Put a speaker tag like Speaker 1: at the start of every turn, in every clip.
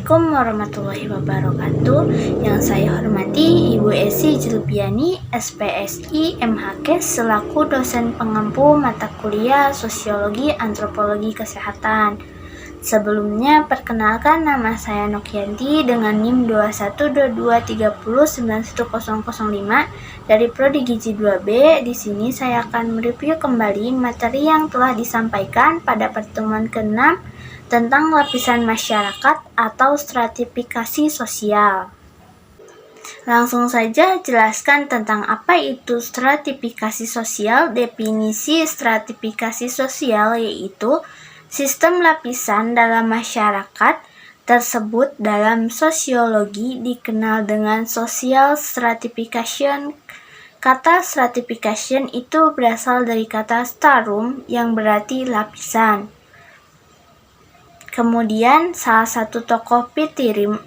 Speaker 1: Assalamualaikum warahmatullahi wabarakatuh. Yang saya hormati Ibu Esi Julpiani, SPSI MHK selaku dosen pengampu mata kuliah Sosiologi Antropologi Kesehatan. Sebelumnya perkenalkan, nama saya Nokianti dengan NIM 2122309105 dari Prodi Gizi 2B. Di sini saya akan mereview kembali materi yang telah disampaikan pada pertemuan ke-6 tentang lapisan masyarakat atau stratifikasi sosial. Langsung saja jelaskan tentang apa itu stratifikasi sosial. Definisi stratifikasi sosial yaitu sistem lapisan dalam masyarakat tersebut dalam sosiologi dikenal dengan social stratification. Kata stratification itu berasal dari kata stratum yang berarti lapisan. Kemudian, salah satu tokoh Pitirim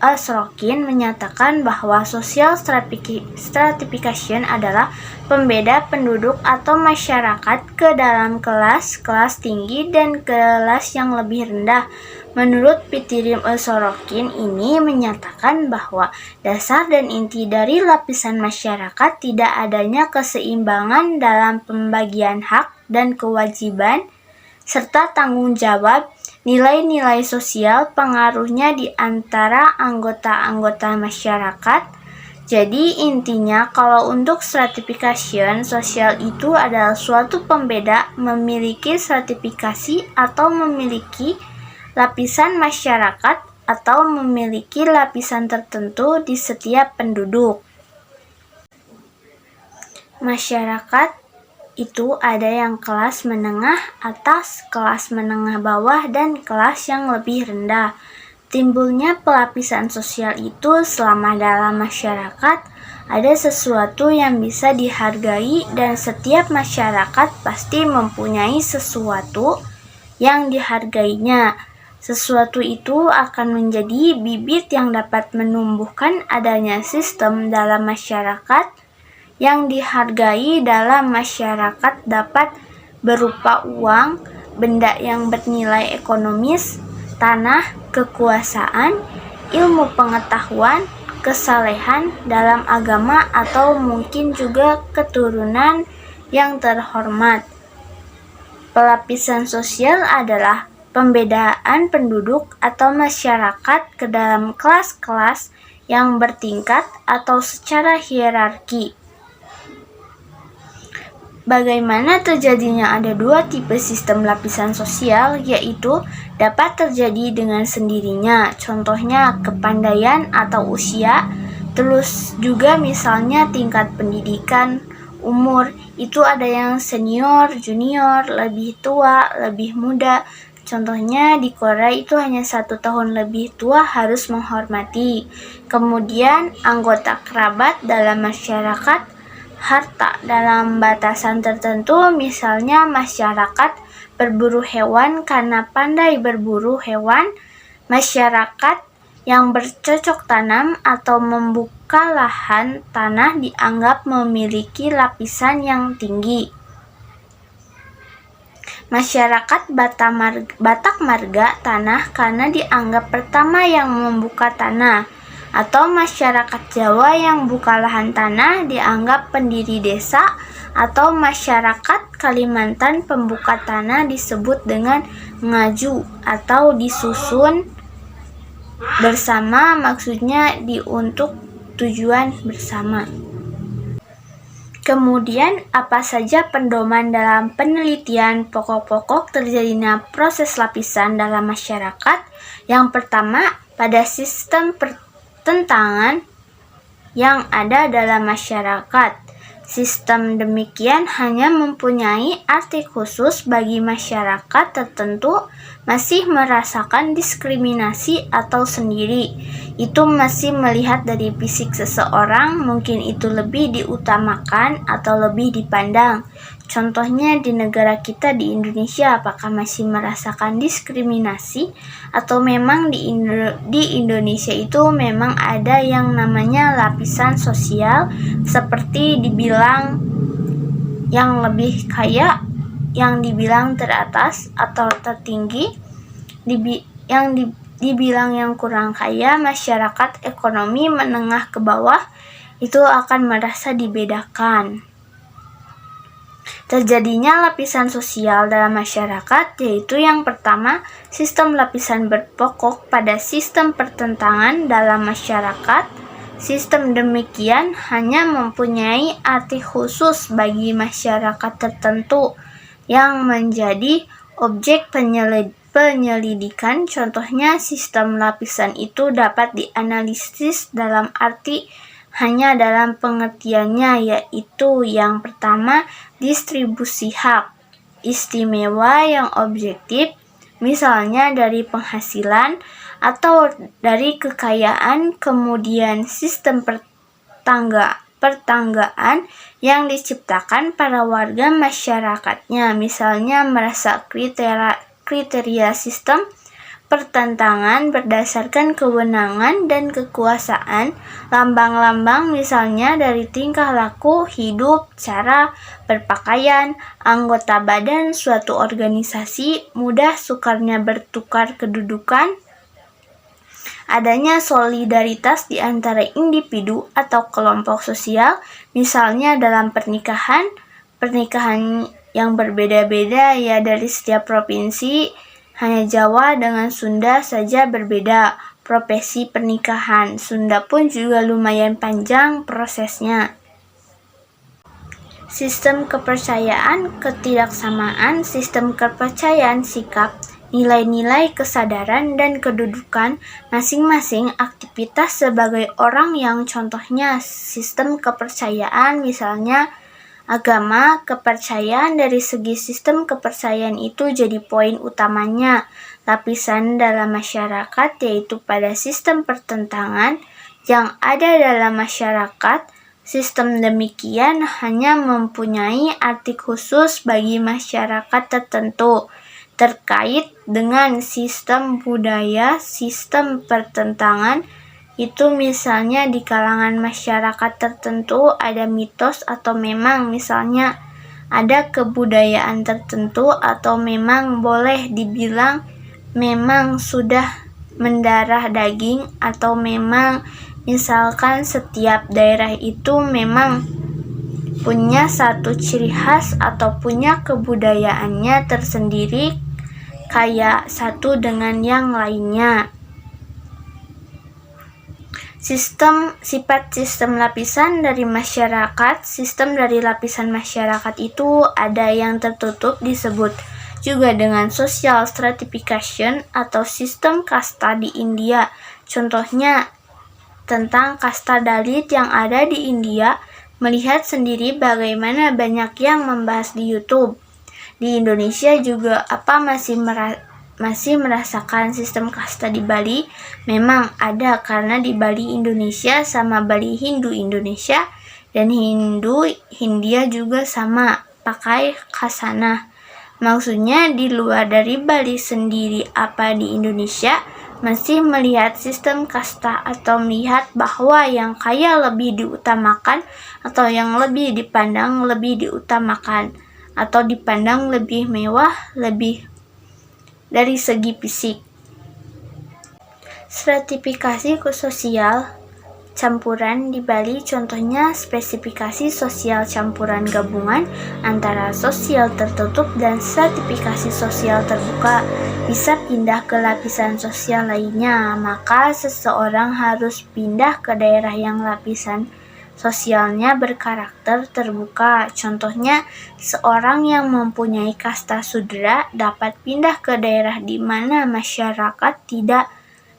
Speaker 1: Sorokin menyatakan bahwa social stratification adalah pembeda penduduk atau masyarakat ke dalam kelas tinggi dan kelas yang lebih rendah. Menurut Pitirim Sorokin ini menyatakan bahwa dasar dan inti dari lapisan masyarakat tidak adanya keseimbangan dalam pembagian hak dan kewajiban serta tanggung jawab. Nilai-nilai sosial pengaruhnya di antara anggota-anggota masyarakat. Jadi intinya kalau untuk stratification sosial itu adalah suatu pembeda memiliki stratifikasi atau memiliki lapisan masyarakat atau memiliki lapisan tertentu di setiap penduduk. Masyarakat itu ada yang kelas menengah atas, kelas menengah bawah, dan kelas yang lebih rendah. Timbulnya pelapisan sosial itu selama dalam masyarakat ada sesuatu yang bisa dihargai dan setiap masyarakat pasti mempunyai sesuatu yang dihargainya. Sesuatu itu akan menjadi bibit yang dapat menumbuhkan adanya sistem dalam masyarakat. Yang dihargai dalam masyarakat dapat berupa uang, benda yang bernilai ekonomis, tanah, kekuasaan, ilmu pengetahuan, kesalehan dalam agama, atau mungkin juga keturunan yang terhormat. Pelapisan sosial adalah pembedaan penduduk atau masyarakat ke dalam kelas-kelas yang bertingkat atau secara hierarki. Bagaimana terjadinya ada dua tipe sistem lapisan sosial, yaitu dapat terjadi dengan sendirinya, contohnya kepandaian atau usia, terus juga misalnya tingkat pendidikan, umur, itu ada yang senior, junior, lebih tua, lebih muda. Contohnya di Korea itu hanya 1 tahun lebih tua harus menghormati. Kemudian anggota kerabat dalam masyarakat, harta dalam batasan tertentu, misalnya masyarakat berburu hewan karena pandai berburu hewan, masyarakat yang bercocok tanam atau membuka lahan tanah dianggap memiliki lapisan yang tinggi. Masyarakat Batak Marga tanah karena dianggap pertama yang membuka tanah. Atau masyarakat Jawa yang buka lahan tanah dianggap pendiri desa, atau masyarakat Kalimantan pembuka tanah disebut dengan ngaju atau disusun bersama, maksudnya untuk tujuan bersama. Kemudian apa saja pedoman dalam penelitian pokok-pokok terjadinya proses lapisan dalam masyarakat? Yang pertama, pada sistem pertentangan yang ada dalam masyarakat. Sistem demikian hanya mempunyai arti khusus bagi masyarakat tertentu masih merasakan diskriminasi atau sendiri. Itu masih melihat dari fisik seseorang, mungkin itu lebih diutamakan atau lebih dipandang. Contohnya di negara kita di Indonesia, apakah masih merasakan diskriminasi atau memang di Indonesia itu memang ada yang namanya lapisan sosial, seperti dibilang yang lebih kaya, yang dibilang teratas atau tertinggi, dibilang yang kurang kaya, masyarakat ekonomi menengah ke bawah itu akan merasa dibedakan. Terjadinya lapisan sosial dalam masyarakat, yaitu yang pertama, sistem lapisan berpokok pada sistem pertentangan dalam masyarakat. Sistem demikian hanya mempunyai arti khusus bagi masyarakat tertentu yang menjadi objek penyelidikan. Contohnya, sistem lapisan itu dapat dianalisis dalam arti hanya dalam pengertiannya, yaitu yang pertama, distribusi hak istimewa yang objektif, misalnya dari penghasilan atau dari kekayaan. Kemudian sistem pertanggaan yang diciptakan para warga masyarakatnya, misalnya merasa kriteria sistem pertentangan berdasarkan kewenangan dan kekuasaan, lambang-lambang misalnya dari tingkah laku, hidup, cara berpakaian, anggota badan suatu organisasi, mudah sukarnya bertukar kedudukan, adanya solidaritas di antara individu atau kelompok sosial, misalnya dalam pernikahan yang berbeda-beda ya dari setiap provinsi. Hanya Jawa dengan Sunda saja berbeda profesi pernikahan. Sunda pun juga lumayan panjang prosesnya. Sistem kepercayaan, ketidaksamaan, sistem kepercayaan sikap, nilai-nilai kesadaran dan kedudukan masing-masing aktivitas sebagai orang yang contohnya sistem kepercayaan misalnya agama, kepercayaan dari segi sistem kepercayaan itu jadi poin utamanya. Lapisan dalam masyarakat yaitu pada sistem pertentangan yang ada dalam masyarakat. Sistem demikian hanya mempunyai arti khusus bagi masyarakat tertentu. Terkait dengan sistem budaya, sistem pertentangan itu misalnya di kalangan masyarakat tertentu ada mitos atau memang misalnya ada kebudayaan tertentu atau memang boleh dibilang memang sudah mendarah daging atau memang misalkan setiap daerah itu memang punya satu ciri khas atau punya kebudayaannya tersendiri kayak satu dengan yang lainnya. Sifat sistem lapisan dari masyarakat. Sistem dari lapisan masyarakat itu ada yang tertutup disebut juga dengan social stratification atau sistem kasta di India. Contohnya tentang kasta Dalit yang ada di India, melihat sendiri bagaimana banyak yang membahas di YouTube. Di Indonesia juga masih merasakan sistem kasta di Bali. Memang ada karena di Bali Indonesia sama Bali Hindu Indonesia dan Hindu Hindia juga sama pakai khasanah. Maksudnya di luar dari Bali sendiri apa di Indonesia masih melihat sistem kasta atau melihat bahwa yang kaya lebih diutamakan atau yang lebih dipandang lebih diutamakan atau dipandang lebih mewah lebih dari segi fisik. Stratifikasi sosial campuran di Bali contohnya spesifikasi sosial campuran gabungan antara sosial tertutup dan stratifikasi sosial terbuka. Bisa pindah ke lapisan sosial lainnya, maka seseorang harus pindah ke daerah yang lapisan sosialnya berkarakter terbuka. Contohnya, seorang yang mempunyai kasta sudra dapat pindah ke daerah di mana masyarakat tidak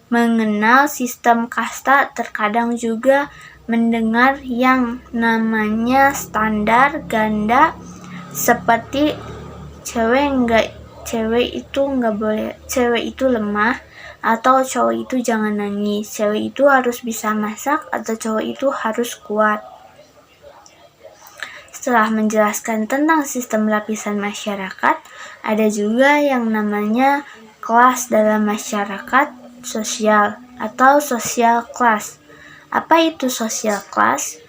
Speaker 1: mengenal sistem kasta. Terkadang juga mendengar yang namanya standar ganda seperti cewek itu lemah atau cowok itu jangan nangis, cewek itu harus bisa masak atau cowok itu harus kuat. Setelah menjelaskan tentang sistem lapisan masyarakat, ada juga yang namanya kelas dalam masyarakat sosial atau social class. Apa itu social class?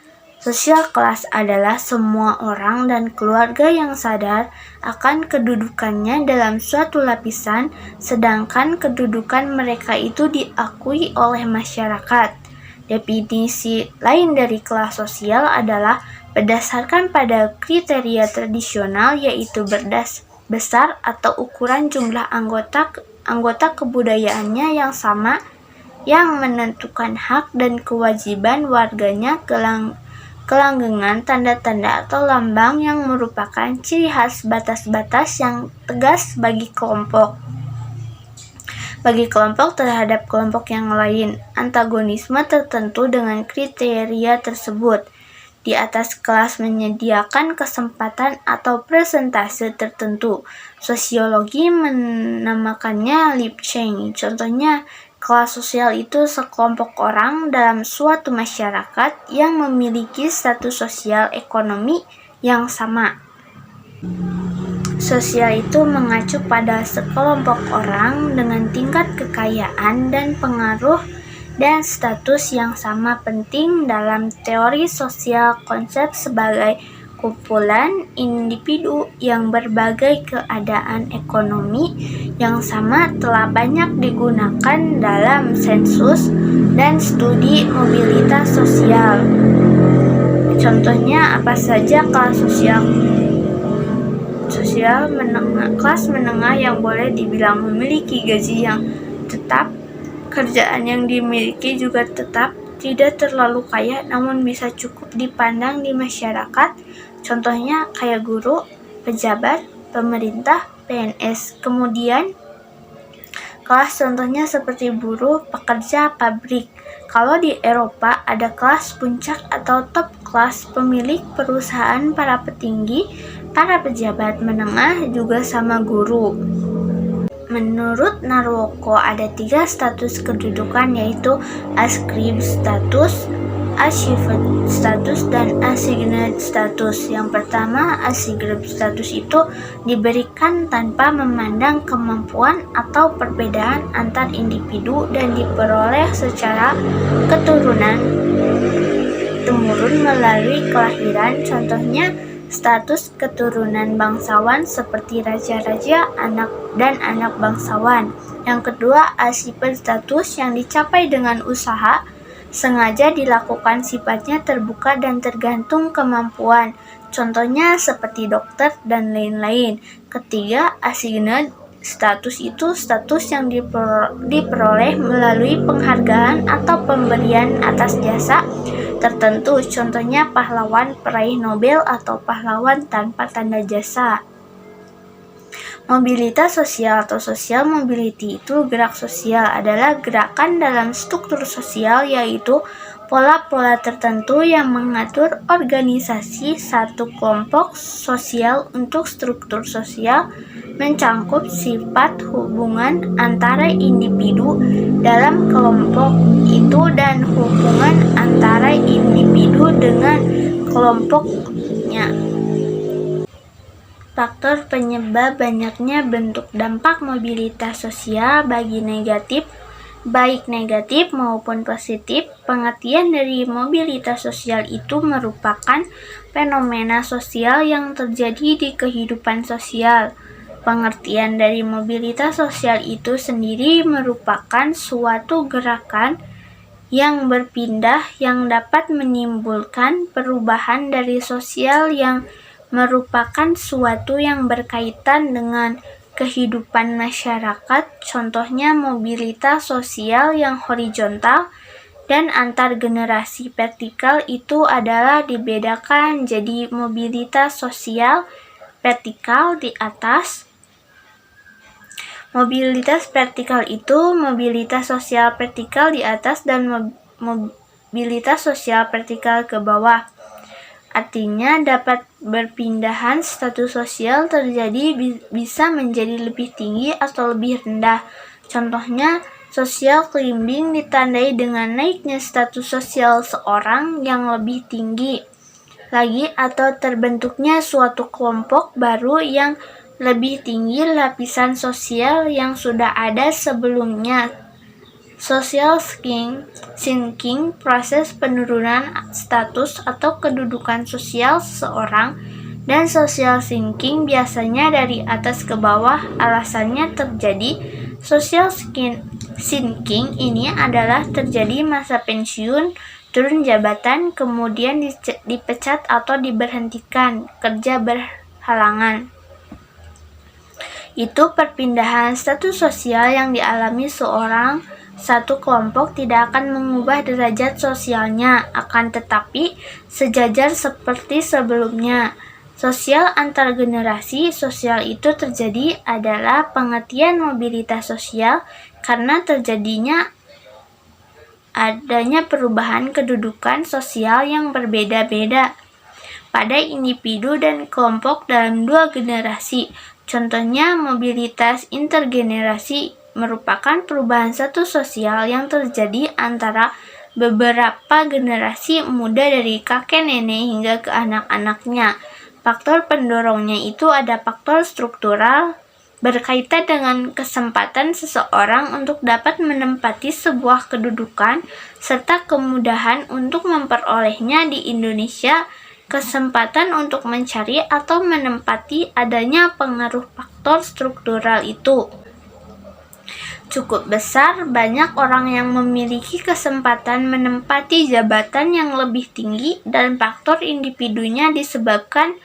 Speaker 1: Sosial kelas adalah semua orang dan keluarga yang sadar akan kedudukannya dalam suatu lapisan, sedangkan kedudukan mereka itu diakui oleh masyarakat. Definisi lain dari kelas sosial adalah berdasarkan pada kriteria tradisional, yaitu besar atau ukuran jumlah anggota kebudayaannya yang sama, yang menentukan hak dan kewajiban warganya, kelanggengan tanda-tanda atau lambang yang merupakan ciri khas batas-batas yang tegas bagi kelompok terhadap kelompok yang lain, antagonisme tertentu dengan kriteria tersebut. Di atas kelas menyediakan kesempatan atau presentase tertentu. Sosiologi menamakannya lip chain. Contohnya, kelas sosial itu sekelompok orang dalam suatu masyarakat yang memiliki status sosial ekonomi yang sama. Sosial itu mengacu pada sekelompok orang dengan tingkat kekayaan dan pengaruh dan status yang sama. Penting dalam teori sosial, konsep sebagai kumpulan individu yang berbagai keadaan ekonomi yang sama telah banyak digunakan dalam sensus dan studi mobilitas sosial. Contohnya apa saja kelas sosial menengah. Kelas menengah yang boleh dibilang memiliki gaji yang tetap, kerjaan yang dimiliki juga tetap, tidak terlalu kaya namun bisa cukup dipandang di masyarakat. Contohnya kayak guru, pejabat, pemerintah, PNS. Kemudian kelas contohnya seperti buruh, pekerja pabrik. Kalau di Eropa ada kelas puncak atau top kelas, pemilik perusahaan, para petinggi, para pejabat menengah, juga sama guru. Menurut Narwoko ada 3 status kedudukan, yaitu ascribed status, achieved status, dan assigned status. Yang pertama, ascribed status itu diberikan tanpa memandang kemampuan atau perbedaan antar individu dan diperoleh secara keturunan temurun melalui kelahiran. Contohnya status keturunan bangsawan seperti raja-raja, anak bangsawan. Yang kedua, achieved status yang dicapai dengan usaha, sengaja dilakukan, sifatnya terbuka dan tergantung kemampuan. Contohnya seperti dokter dan lain-lain. Ketiga, assigned status itu status yang diperoleh melalui penghargaan atau pemberian atas jasa tertentu. Contohnya pahlawan peraih Nobel atau pahlawan tanpa tanda jasa. Mobilitas sosial atau social mobility itu gerak sosial adalah gerakan dalam struktur sosial, yaitu pola-pola tertentu yang mengatur organisasi satu kelompok sosial untuk struktur sosial, mencangkup sifat hubungan antara individu dalam kelompok itu dan hubungan antara individu dengan kelompoknya. Faktor penyebab banyaknya bentuk dampak mobilitas sosial baik negatif maupun positif. Pengertian dari mobilitas sosial itu merupakan fenomena sosial yang terjadi di kehidupan sosial. Pengertian dari mobilitas sosial itu sendiri merupakan suatu gerakan yang berpindah yang dapat menimbulkan perubahan dari sosial yang merupakan suatu yang berkaitan dengan kehidupan masyarakat. Contohnya mobilitas sosial yang horizontal dan antar generasi vertikal itu adalah dibedakan jadi mobilitas sosial vertikal di atas. Mobilitas vertikal itu mobilitas sosial vertikal di atas dan mobilitas sosial vertikal ke bawah. Artinya dapat berpindahan status sosial terjadi bisa menjadi lebih tinggi atau lebih rendah. Contohnya, social climbing ditandai dengan naiknya status sosial seorang yang lebih tinggi lagi atau terbentuknya suatu kelompok baru yang lebih tinggi lapisan sosial yang sudah ada sebelumnya. Social sinking, proses penurunan status atau kedudukan sosial seseorang, dan social sinking biasanya dari atas ke bawah. Alasannya terjadi social sinking ini adalah terjadi masa pensiun, turun jabatan, kemudian dipecat atau diberhentikan kerja berhalangan. Itu perpindahan status sosial yang dialami satu kelompok tidak akan mengubah derajat sosialnya, akan tetapi sejajar seperti sebelumnya. Sosial antar generasi. Sosial itu terjadi adalah pengertian mobilitas sosial karena adanya perubahan kedudukan sosial yang berbeda-beda pada individu dan kelompok dalam dua generasi. Contohnya, mobilitas intergenerasi merupakan perubahan status sosial yang terjadi antara beberapa generasi muda dari kakek nenek hingga ke anak-anaknya. Faktor pendorongnya itu ada faktor struktural berkaitan dengan kesempatan seseorang untuk dapat menempati sebuah kedudukan serta kemudahan untuk memperolehnya. Di Indonesia, kesempatan untuk mencari atau menempati adanya pengaruh faktor struktural itu cukup besar. Banyak orang yang memiliki kesempatan menempati jabatan yang lebih tinggi, dan faktor individunya disebabkan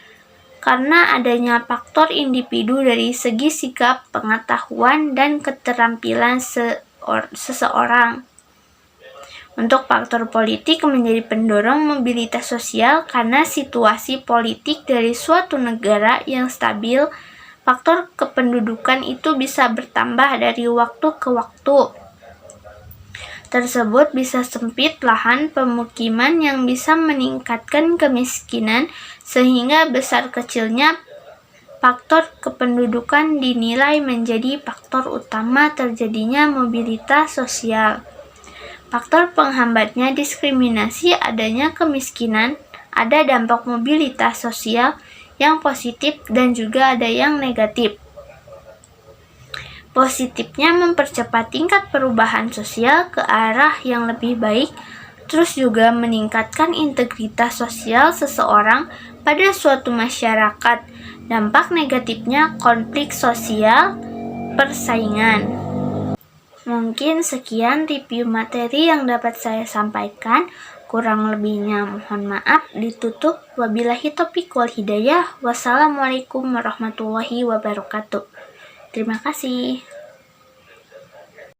Speaker 1: karena adanya faktor individu dari segi sikap, pengetahuan, dan keterampilan seseorang. Untuk faktor politik menjadi pendorong mobilitas sosial karena situasi politik dari suatu negara yang stabil. Faktor kependudukan itu bisa bertambah dari waktu ke waktu. Tersebut bisa sempit lahan pemukiman yang bisa meningkatkan kemiskinan, sehingga besar kecilnya faktor kependudukan dinilai menjadi faktor utama terjadinya mobilitas sosial. Faktor penghambatnya diskriminasi, adanya kemiskinan, ada dampak mobilitas sosial yang positif dan juga ada yang negatif. Positifnya mempercepat tingkat perubahan sosial ke arah yang lebih baik, terus juga meningkatkan integritas sosial seseorang pada suatu masyarakat. Dampak negatifnya konflik sosial, persaingan. Mungkin sekian review materi yang dapat saya sampaikan. Kurang lebihnya mohon maaf. Ditutup. Wabillahi taufiq wal hidayah. Wassalamualaikum warahmatullahi wabarakatuh. Terima kasih.